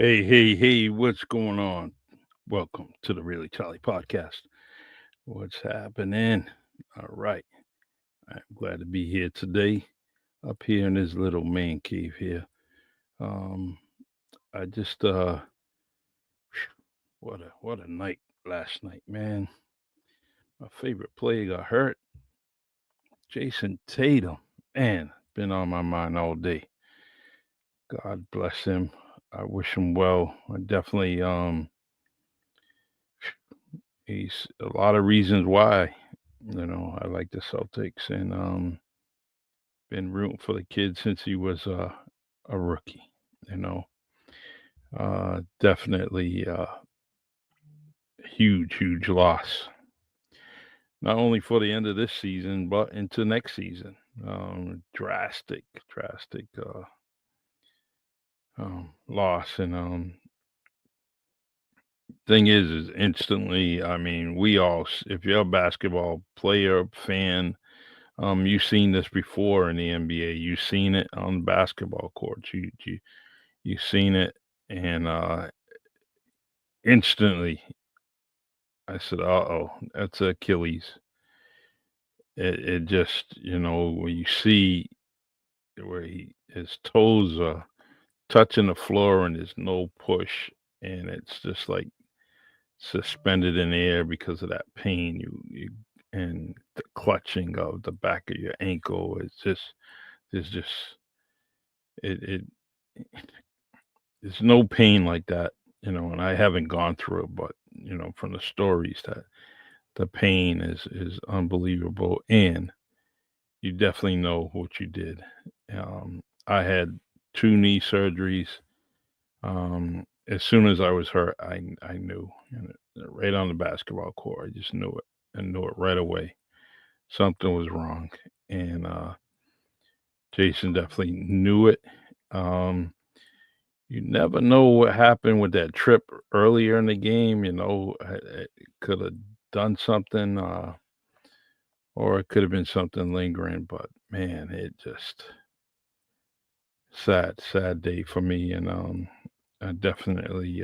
Hey, what's going on? Welcome to the Really Charlie podcast. What's happening? All right. I'm glad to be here today, up here in this little man cave here. Um, I just what a night last night, man. My favorite player got hurt. Jason Tatum. Man, been on my mind all day. God bless him. I wish him well. I definitely he's a lot of reasons why. I like the Celtics and been rooting for the kid since he was a rookie. You know, definitely huge loss. Not only for the end of this season, but into next season. Drastic loss. And thing is instantly. I mean, if you're a basketball player fan, you've seen this before in the NBA. You've seen it on the basketball courts. You've seen it, and instantly I said, "Uh-oh, that's Achilles." It just, when you see where his toes are touching the floor and there's no push, and it's just like suspended in the air because of that pain. You and the clutching of the back of your ankle. There's just it there's no pain like that, and I haven't gone through it, but from the stories that the pain is unbelievable, and you definitely know what you did. I had two knee surgeries. As soon as I was hurt, I knew, right on the basketball court. I just knew it. I knew it right away. Something was wrong, and Jason definitely knew it. Um, You never know what happened with that trip earlier in the game, it could have done something, or it could have been something lingering, but man, it just sad day for me, and, I definitely,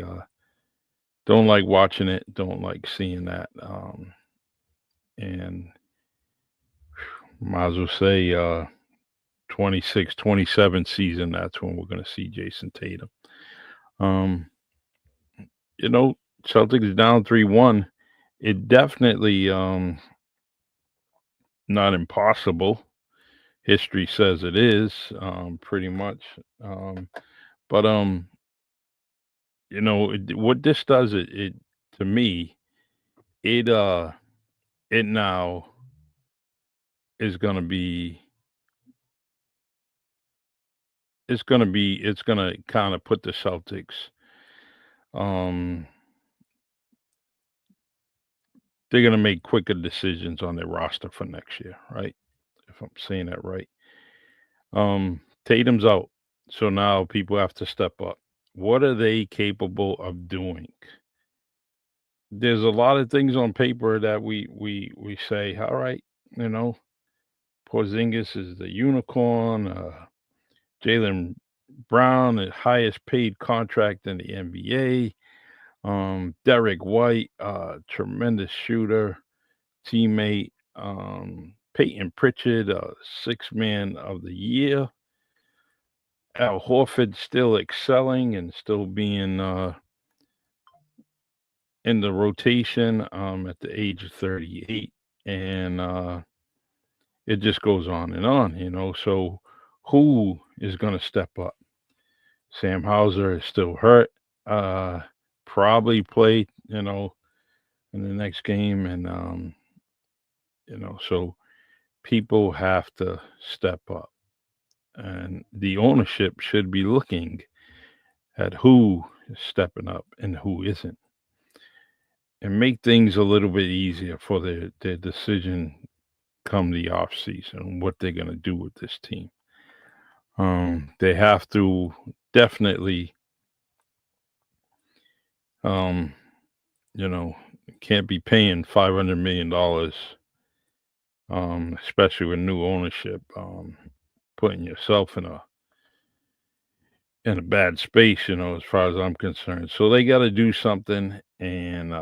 don't like watching it, don't like seeing that, and might as well say, 26, 27 season, that's when we're gonna see Jason Tatum. Um, you know, Celtics down 3-1. It definitely, not impossible. History says it is, pretty much. Um, but what this does, it to me, it it now is it's gonna kind of put the Celtics. Um, they're gonna make quicker decisions on their roster for next year, right? If I'm saying that right. Tatum's out, so now people have to step up. What are they capable of doing? There's a lot of things on paper that we say, all right, you know, Porzingis is the unicorn. Jalen Brown, the highest paid contract in the NBA. Derek White, tremendous shooter, teammate. Peyton Pritchard, six man of the year. Al Horford still excelling and still being in the rotation at the age of 38. And it just goes on. So who is going to step up? Sam Hauser is still hurt. Uh, Probably play, in the next game. And, so people have to step up. And the ownership should be looking at who is stepping up and who isn't, and make things a little bit easier for their decision come the off season, what they're going to do with this team. They have to definitely, um, you know, can't be paying $500 million, especially with new ownership, putting yourself in a bad space, as far as I'm concerned. So they got to do something. And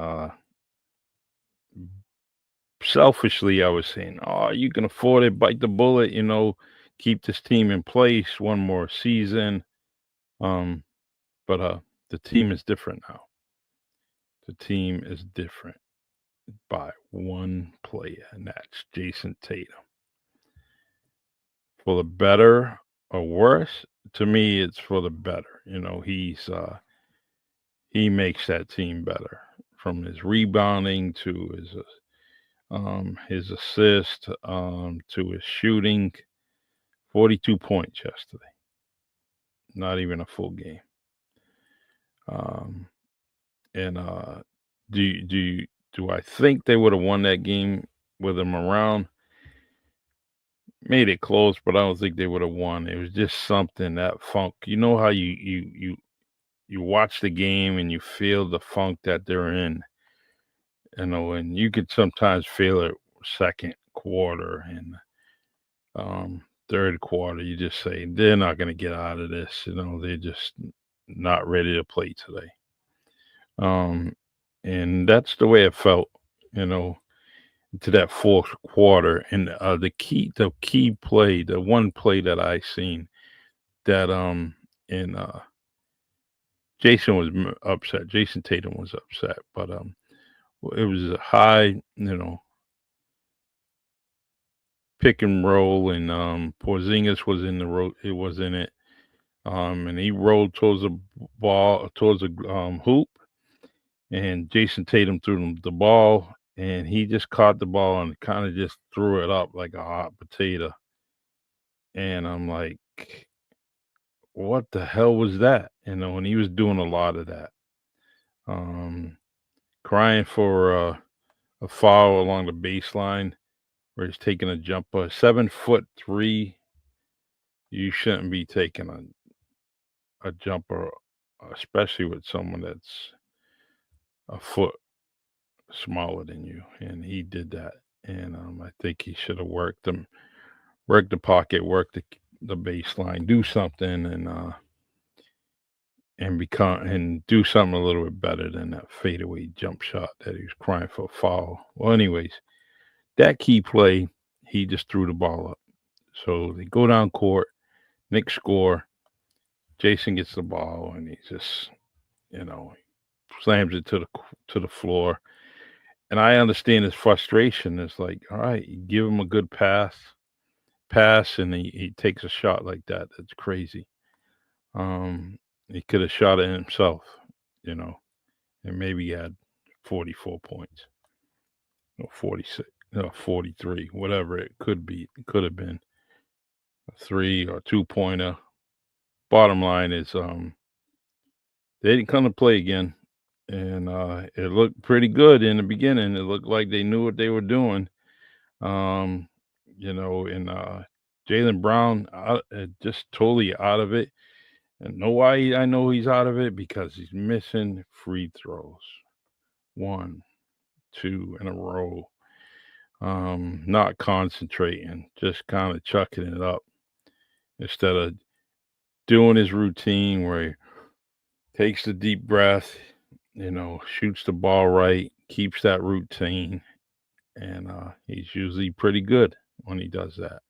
selfishly, I was saying, oh, you can afford it, bite the bullet, keep this team in place one more season. Um, but the team is different now. The team is different by one player, and that's Jason Tatum. For the better or worse, to me, it's for the better. He makes that team better, from his rebounding to his assist, to his shooting. 42 points yesterday, not even a full game. Um, and do I think they would have won that game with him around? Made it close, but I don't think they would have won. It was just something, that funk. You know how you watch the game and you feel the funk that they're in, and you could sometimes feel it second quarter and third quarter. You just say they're not going to get out of this. They're just not ready to play today. And that's the way it felt. You know, to that fourth quarter. And the key play, the one play that I seen that and Jason was upset. Jason Tatum was upset, but it was a high, pick and roll, and Porzingis was in the road. It was in it, and he rolled towards the ball, towards the hoop, and Jason Tatum threw him the ball, and he just caught the ball and kind of just threw it up like a hot potato. And I'm like, what the hell was that? And he was doing a lot of that, um, crying for a foul along the baseline where he's taking a jumper. 7 foot three, you shouldn't be taking a jumper, especially with someone that's a foot smaller than you. And he did that. And I think he should have worked the pocket, worked the baseline, do something, and become and do something a little bit better than that fadeaway jump shot that he was crying for a foul. Well, anyways, that key play, he just threw the ball up. So they go down court, Knicks score, Jason gets the ball, and he just, you know, slams it to the floor. And I understand his frustration. It's like, all right, you give him a good pass, and he takes a shot like that. That's crazy. He could have shot it himself, you know, and maybe he had 44 points or 46, 43, whatever it could be. It could have been a 3 or 2 pointer. Bottom line is, they didn't come to play again, and it looked pretty good in the beginning. It looked like they knew what they were doing. Um, and Jalen Brown just totally out of it. And know why I know he's out of it? Because he's missing free throws. One, two in a row. Not concentrating, just kind of chucking it up instead of doing his routine where he takes the deep breath, shoots the ball right, keeps that routine, and he's usually pretty good when he does that.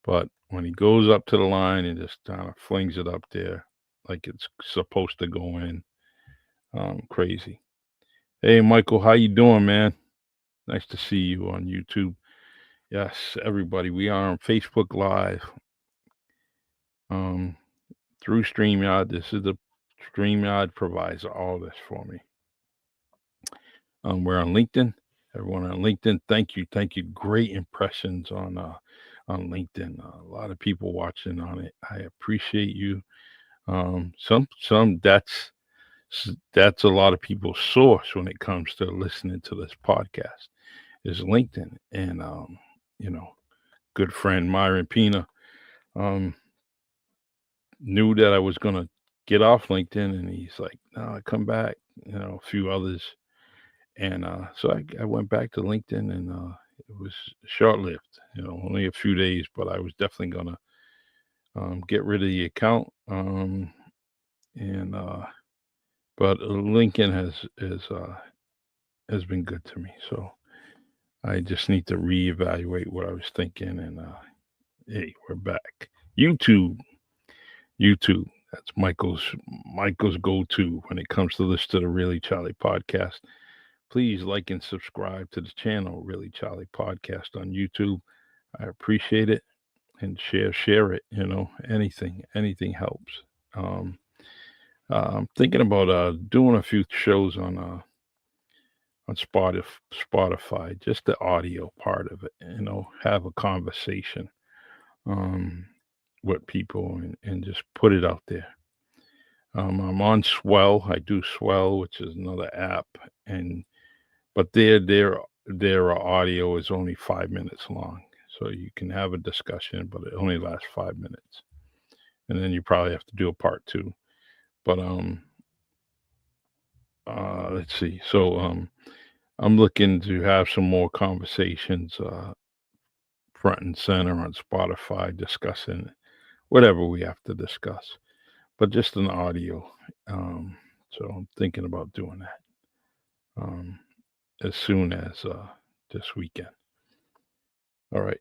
But when he goes up to the line and just kind of flings it up there like it's supposed to go in, crazy. Hey, Michael, how you doing, man? Nice to see you on YouTube. Yes, everybody, we are on Facebook Live, um, through StreamYard. This is the StreamYard provides all this for me. We're on LinkedIn. Everyone on LinkedIn, thank you. Great impressions on LinkedIn. A lot of people watching on it. I appreciate you. Some that's a lot of people's source when it comes to listening to this podcast is LinkedIn. And you know, good friend Myron Pina um knew that I was gonna get off LinkedIn, and he's like, no, come back, a few others. And so I went back to LinkedIn, and it was short lived, only a few days, but I was definitely gonna get rid of the account. and but Lincoln has been good to me. So I just need to reevaluate what I was thinking. And hey, we're back. YouTube, YouTube. That's Michael's go-to when it comes to listen to the Really Charlie podcast. Please like and subscribe to the channel, Really Charlie Podcast on YouTube. I appreciate it. And share it. Anything helps. Um, I'm thinking about doing a few shows on Spotify, just the audio part of it. Have a conversation um, with people and just put it out there. I'm on Swell. I do Swell, which is another app, and but their audio is only 5 minutes long, so you can have a discussion, but it only lasts 5 minutes, and then you probably have to do a part two. But let's see. So I'm looking to have some more conversations front and center on Spotify, discussing whatever we have to discuss, but just an audio. So I'm thinking about doing that um, as soon as this weekend. All right.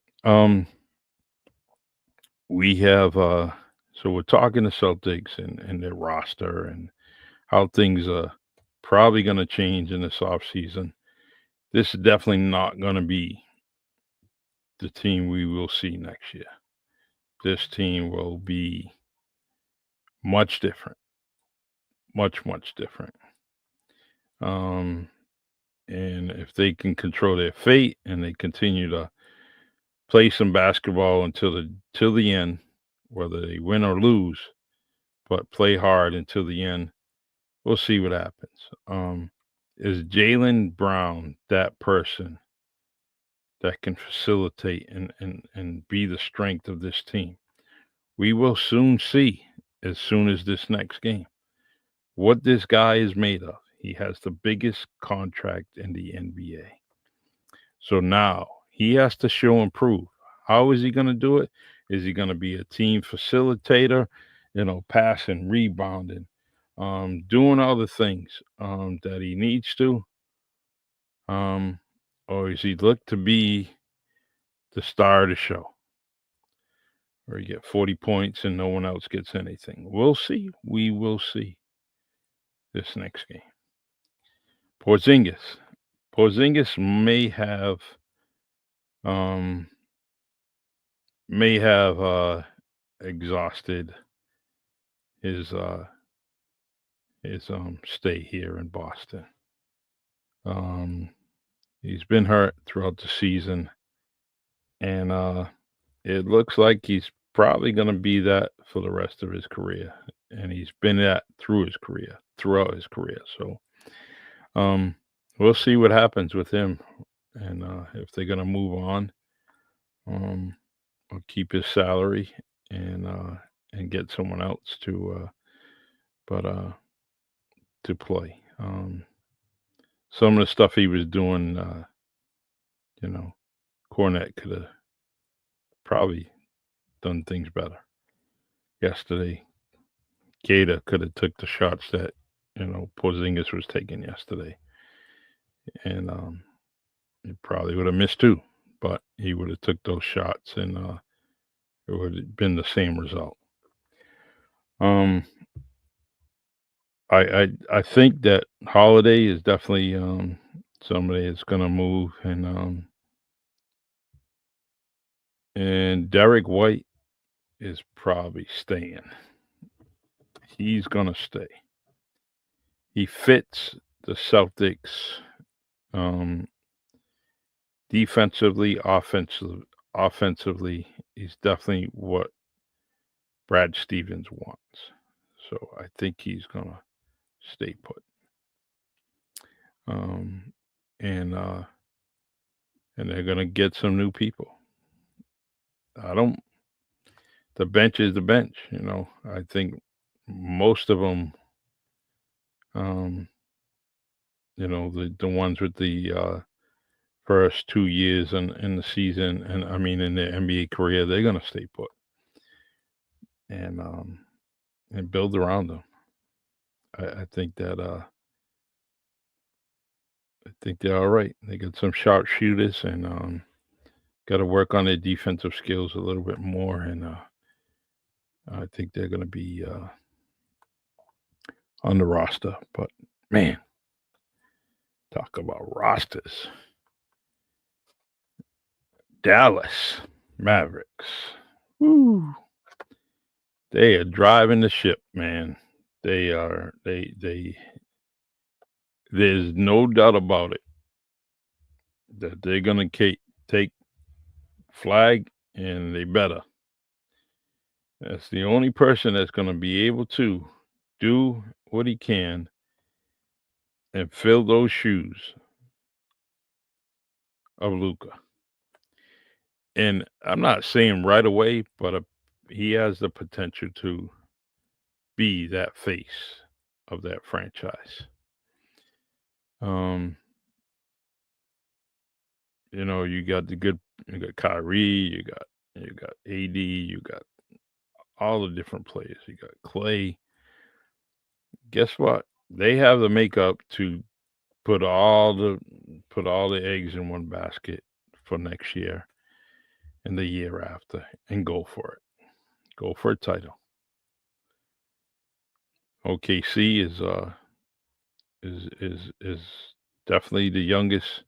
We have so we're talking the Celtics and their roster and how things are probably going to change in this offseason. This is definitely not going to be the team we will see next year. This team will be much different, much different. Um, and if they can control their fate and they continue to play some basketball until the end, whether they win or lose, but play hard until the end, we'll see what happens. Is Jaylen Brown that person that can facilitate and be the strength of this team? We will soon see, as soon as this next game, what this guy is made of. He has the biggest contract in the NBA. So now he has to show and prove. How is he going to do it? Is he going to be a team facilitator, passing, rebounding, doing all the things that he needs to? Um, or is he look to be the star of the show? Or he get 40 points and no one else gets anything? We'll see. We will see this next game. Porzingis. Porzingis um may have exhausted his stay here in Boston. Um he's been hurt throughout the season, and it looks like he's probably going to be that for the rest of his career, and he's been that throughout his career. So um we'll see what happens with him, and if they're going to move on, um or keep his salary and get someone else but to play. Some of the stuff he was doing, you know, Cornette could have probably done things better yesterday. Gata could have took the shots that Porzingis was taking yesterday, and he probably would have missed too. But he would have took those shots, and it would have been the same result. Um, I think that Holiday is definitely somebody that's going to move, and Derek White is probably staying. He's going to stay. He fits the Celtics um, defensively, offensively. He's definitely what Brad Stevens wants. So I think he's going to stay put. Um, and they're going to get some new people. I don't. The bench is the bench. I think most of them, the ones with the first 2 years in the season, and I mean in their NBA career, they're gonna stay put and build around them. I think that I think they're all right. They got some sharpshooters and got to work on their defensive skills a little bit more. And I think they're going to be on the roster. But man, talk about rosters. Dallas Mavericks. Woo. They are driving the ship, man. They are. They. There's no doubt about it that they're going to take flag, and they better. That's the only person that's going to be able to do what he can and fill those shoes of Luca. And I'm not saying right away, but he has the potential to be that face of that franchise. Um, you got you got Kyrie, you got AD, you got all the different players. You got Clay. Guess what? They have the makeup to put all the put all the eggs in one basket for next year and the year after and go for it. Go for a title. OKC is definitely the youngest,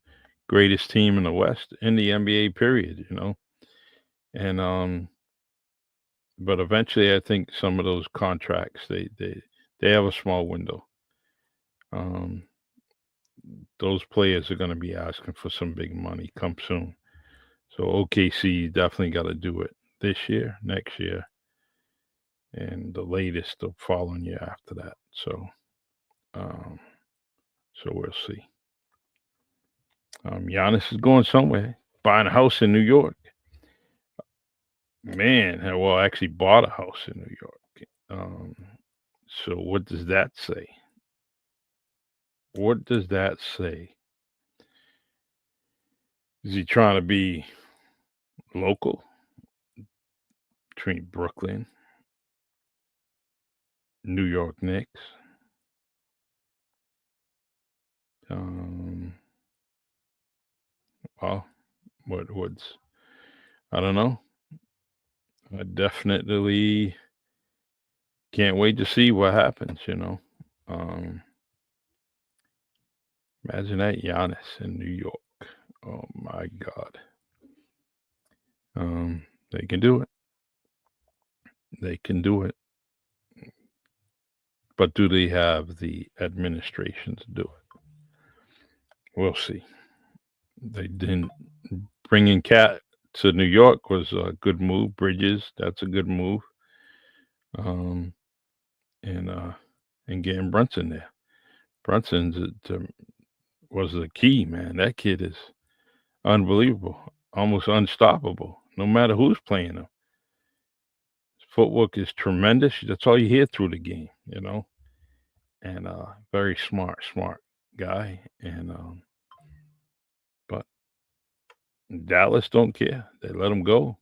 greatest team in the West in the NBA period. And but eventually I think some of those contracts they have a small window. Um those players are gonna be asking for some big money come soon. So OKC definitely gotta do it this year, next year, and the latest the following year after that. Um, so we'll see. Giannis is going somewhere, buying a house in New York. Man, well, actually bought a house in New York. So what does that say? What does that say? Is he trying to be local between Brooklyn, New York Knicks? Um, well, what's I don't know. I definitely can't wait to see what happens. Um, Imagine that Giannis in New York. Oh my God. They can do it. They can do it. But do they have the administration to do it? We'll see. They didn't bringing Cat to New York was a good move. Bridges, that's a good move. Um, and getting Brunson there. Brunson's was the key, man. That kid is unbelievable, almost unstoppable. No matter who's playing him, his footwork is tremendous. That's all you hear through the game. And very smart guy. And but Dallas don't care. They let him go.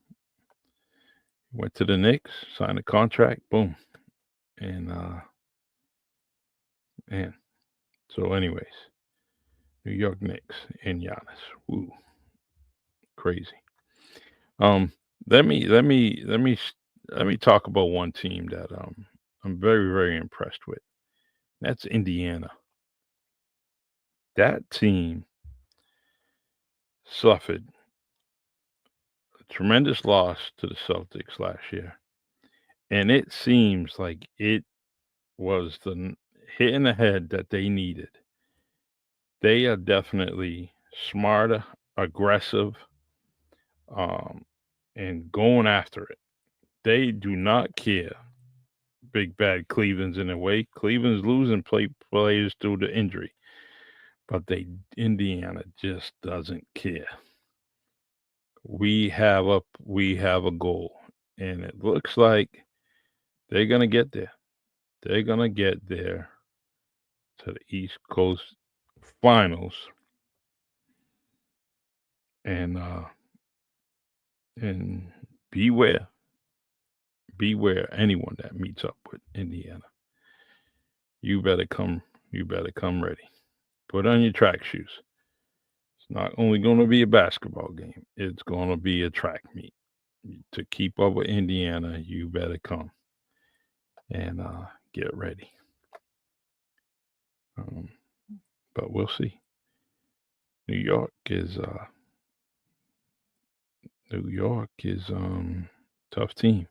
Went to the Knicks, signed a contract, boom, and man. So, anyways, New York Knicks and Giannis. Woo, crazy. Um, let me talk about one team that I'm very impressed with. That's Indiana. That team suffered a tremendous loss to the Celtics last year, and it seems like it was the hit in the head that they needed. They are definitely smarter, aggressive, um, and going after it. They do not care. Big bad Cleveland's in their way. Cleveland's losing players due to injury, but Indiana just doesn't care. We have a goal, and it looks like they're gonna get there. They're gonna get there to the East Coast Finals, and and beware anyone that meets up with Indiana. you better come. You better come ready. Put on your track shoes. It's not only going to be a basketball game. It's going to be a track meet. To keep up with Indiana, you better come and get ready. Um, but we'll see. New York is tough team,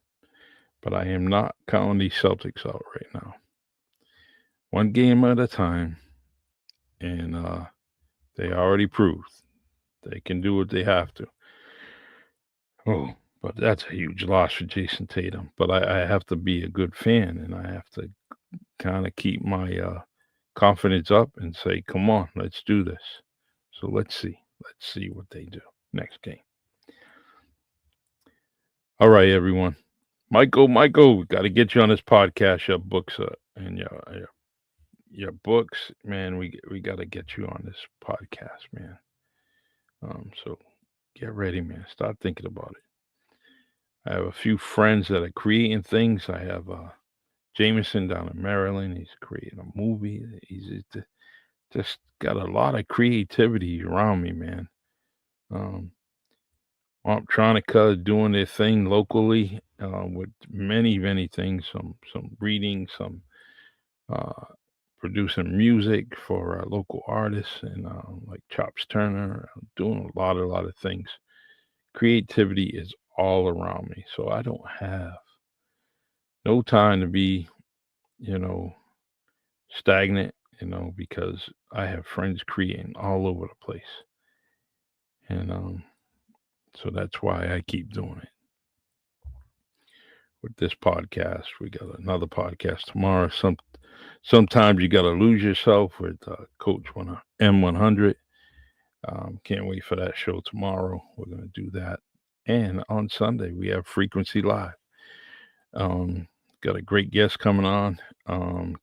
but I am not counting these Celtics out right now. One game at a time, and they already proved they can do what they have to. Oh, but that's a huge loss for Jason Tatum. But I have to be a good fan, and I have to kind of keep my confidence up and say, "Come on, let's do this." So let's see. Let's see what they do next game. All right, everyone. Michael, got to get you on this podcast. Your books and your books, man. We got to get you on this podcast, man. So get ready, man. Start thinking about it. I have a few friends that are creating things. I have Jameson down in Maryland. He's creating a movie. He's just got a lot of creativity around me, man. Um, Tronica doing their thing locally with many things. Some reading, some uh, producing music for local artists, and like Chops Turner, doing a lot of things. Creativity is all around me, so I don't have no time to be, you know, stagnant, because I have friends creating all over the place, and so that's why I keep doing it. With this podcast, we got another podcast tomorrow. Sometimes you got to lose yourself with Coach M100. Can't wait for that show tomorrow. We're gonna do that, and on Sunday we have Frequency Live. Um, got a great guest coming on.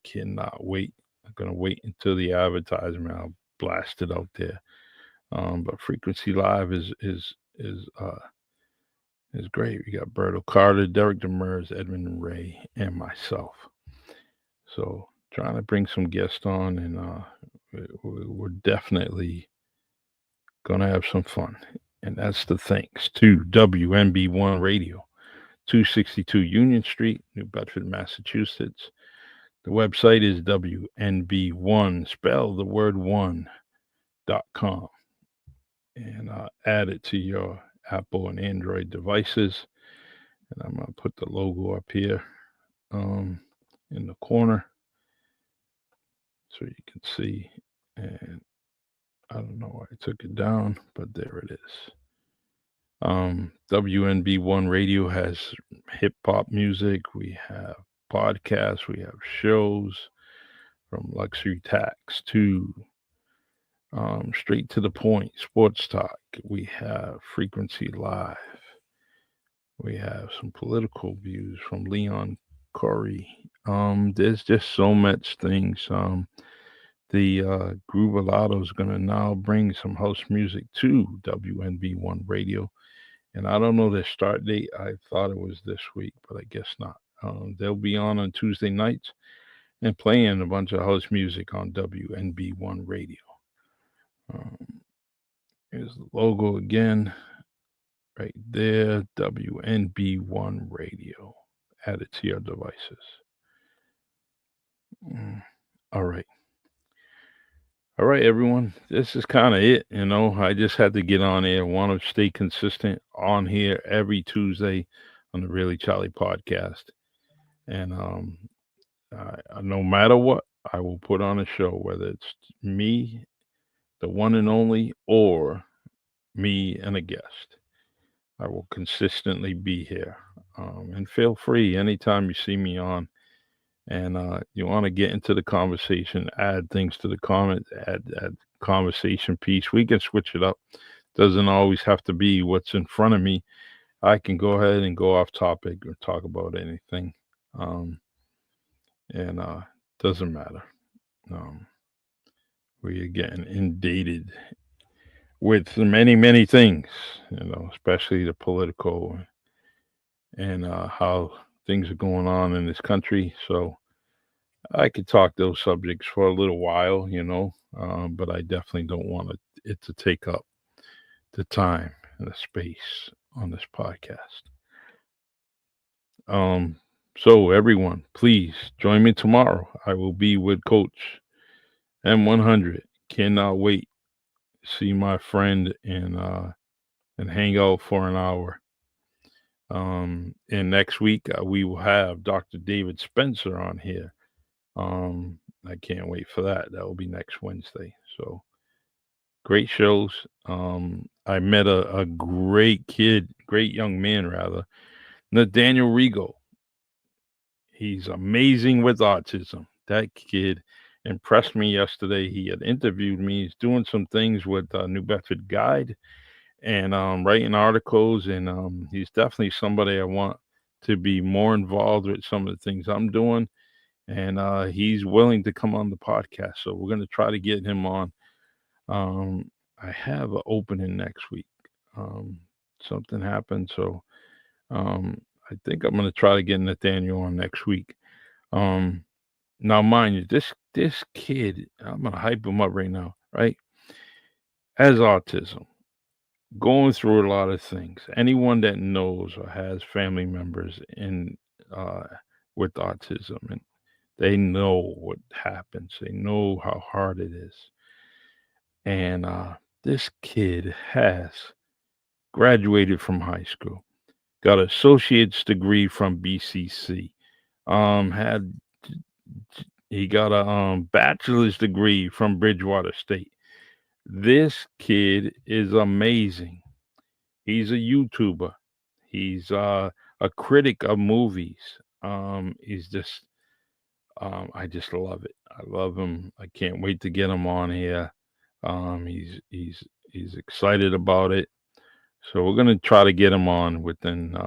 Cannot wait. I'm gonna wait until the advertisement. I'll blast it out there. But Frequency Live is great. We got Berto Carter, Derek Demers, Edmund Ray, and myself. So trying to bring some guests on, and we're definitely gonna have some fun. And that's the thanks to WNB1 Radio, 262 Union Street, New Bedford, Massachusetts. The website is WNB1, spell the word one.com, and add it to your Apple and Android devices. And I'm going to put the logo up here in the corner so you can see. And I don't know why I took it down, but there it is. WNB1 Radio has hip hop music. We have podcasts. We have shows from Luxury Tax to straight to the point, sports talk. We have Frequency Live. We have some political views from Leon Corey. There's just so much things. The Groovalato is going to now bring some house music to WNB1 Radio. And I don't know their start date. I thought it was this week, but I guess not. They'll be on Tuesday nights and playing a bunch of house music on WNB1 Radio. Here's the logo again, right there, WNB1 Radio. Add it to your devices. All right. All right, everyone. This is kind of it. I just had to get on air. Want to stay consistent on here every Tuesday on the Really Charlie podcast. And no matter what, I will put on a show, whether it's me, the one and only, or me and a guest. I will consistently be here. And feel free anytime you see me on and you want to get into the conversation, add things to the comment, add conversation piece. We can switch it up. Doesn't always have to be what's in front of me. I can go ahead and go off topic or talk about anything. And doesn't matter. We're getting inundated with many things, especially the political and how things are going on in this country. So I could talk those subjects for a little while, but I definitely don't want it to take up the time and the space on this podcast. Um, so everyone, please join me tomorrow. I will be with Coach M100. Cannot wait to see my friend and hang out for an hour. And next week we will have Dr. David Spencer on here. I can't wait for that. That will be next Wednesday. So great shows. I met a great young man rather, Nathaniel Rigo. He's amazing with autism. That kid impressed me yesterday. He had interviewed me. He's doing some things with New Bedford Guide and writing articles, and he's definitely somebody I want to be more involved with some of the things I'm doing. And he's willing to come on the podcast, so we're going to try to get him on. I have an opening next week. Something happened, so I think I'm going to try to get Nathaniel on next week. Now, mind you, this kid, I'm going to hype him up right now, right? Has autism, going through a lot of things. Anyone that knows or has family members with autism, and they know what happens. They know how hard it is. And this kid has graduated from high school, got an associate's degree from BCC, he got a bachelor's degree from Bridgewater State. This kid is amazing. He's a YouTuber. He's a critic of movies. He's just I just love it. I love him. I can't wait to get him on here. He's excited about it. So we're gonna try to get him on within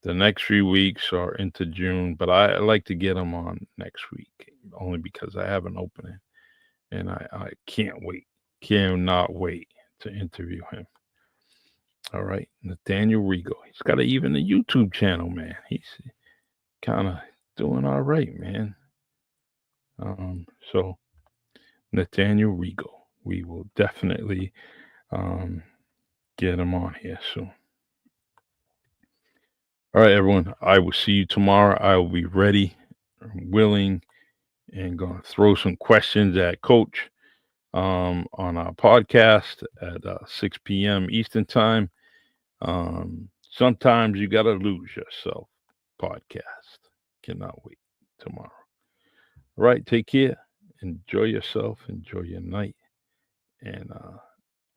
the next few weeks or into June. But I like to get him on next week only because I have an opening, and I cannot wait to interview him. All right, Nathaniel Rigo. He's got even a YouTube channel, man. He's kind of doing all right, man. So Nathaniel Rigo, we will definitely get him on here soon. All right, everyone. I will see you tomorrow. I will be ready, willing, and going to throw some questions at Coach on our podcast at 6 p.m. Eastern Time. Sometimes you got to lose yourself. Podcast. Cannot wait tomorrow. All right, take care. Enjoy yourself. Enjoy your night. And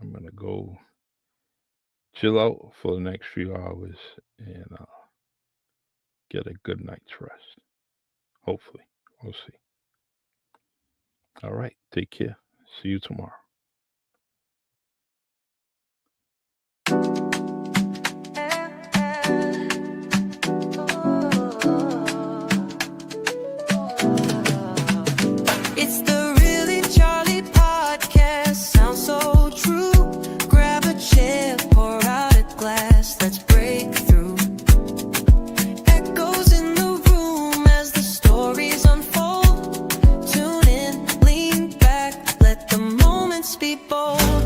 I'm going to go chill out for the next few hours and get a good night's rest. Hopefully. We'll see. All right, take care. See you tomorrow. It's the Really Charlie podcast. Sounds so true. Grab a chair, pour out a glass. Let's break through. Echoes in the room as the stories unfold. Tune in, lean back, let the moments be bold.